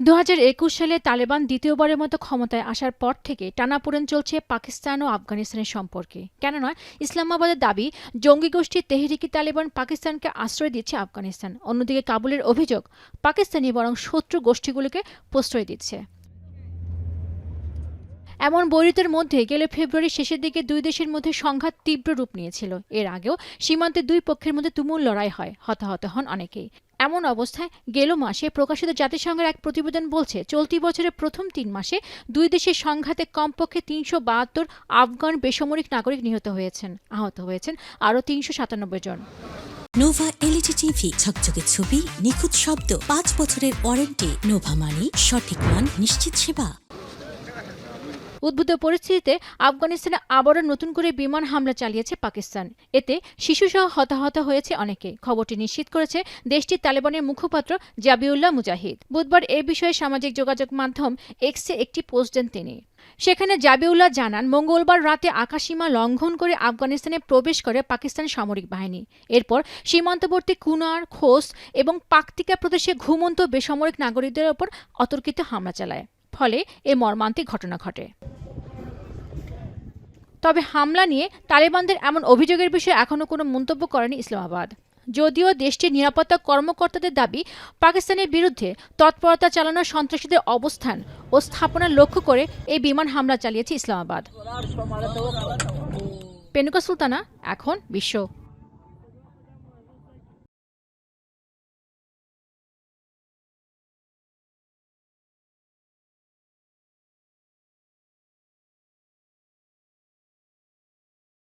2021 সালে তালেবান দ্বিতীয়বারের মতো ক্ষমতায় আসার পর থেকে টানাপোড়েন চলছে পাকিস্তান ও আফগানিস্তানের সম্পর্কে। কেননা ইসলামাবাদের দাবি, জঙ্গি গোষ্ঠী তেহরিকি তালেবান পাকিস্তানকে আশ্রয় দিচ্ছে আফগানিস্তান। অন্যদিকে কাবুলের অভিযোগ, পাকিস্তানি বরং শত্রু গোষ্ঠীগুলোকে প্রশ্রয় দিচ্ছে। এমন বৈরিতার মধ্যে গেল ফেব্রুয়ারির শেষের দিকে দুই দেশের মধ্যে সংঘাত তীব্র রূপ নিয়েছিল। এর আগেও সীমান্তে দুই পক্ষের মধ্যে তুমুল লড়াই হয়, হতাহত হন অনেকেই। এমন অবস্থায় গেল মাসে প্রকাশিত জাতিসংঘের এক প্রতিবেদন বলছে, চলতি বছরের প্রথম 3 মাসে দুই দেশের সংঘাতে কমপক্ষে 372 আফগান বেসামরিক নাগরিক নিহত হয়েছেন, আহত হয়েছেন আরও 397 জন। নোভা এলইডি টিভি, ঝকঝকে ছবি, নিখুঁত শব্দ, 5 বছরের ওয়ারেন্টি। নোভা মানে সঠিক মান, নিশ্চিত সেবা। উদ্ভূত পরিস্থিতিতে আফগানিস্তানে আবারও নতুন করে বিমান হামলা চালিয়েছে পাকিস্তান। এতে শিশুসহ হতাহত হয়েছে অনেকে। খবরটি নিশ্চিত করেছে দেশটির তালেবানের মুখপাত্র জাবিউল্লাহ মুজাহিদ। বুধবার এ বিষয়ে সামাজিক যোগাযোগ মাধ্যম এক্সে একটি পোস্ট দেন তিনি। সেখানে জাবিউল্লাহ জানান, মঙ্গলবার রাতে আকাশসীমা লঙ্ঘন করে আফগানিস্তানে প্রবেশ করে পাকিস্তান সামরিক বাহিনী। এরপর সীমান্তবর্তী কুনার, খোস্ত এবং পাকতিকা প্রদেশে ঘুমন্ত বেসামরিক নাগরিকদের ওপর অতর্কিত হামলা চালায়। ফলে এ মর্মান্তিক ঘটনা ঘটে। তবে হামলা নিয়ে তালেবানদের এমন অভিযোগের বিষয়ে এখনও কোনো মন্তব্য করেনি ইসলামাবাদ। যদিও দেশটির নিরাপত্তা কর্মকর্তাদের দাবি, পাকিস্তানের বিরুদ্ধে তৎপরতা চালানো সন্ত্রাসীদের অবস্থান ও স্থাপনা লক্ষ্য করে এই বিমান হামলা চালিয়েছে ইসলামাবাদ। পেনুকা সুলতানা, এখন বিশ্ব।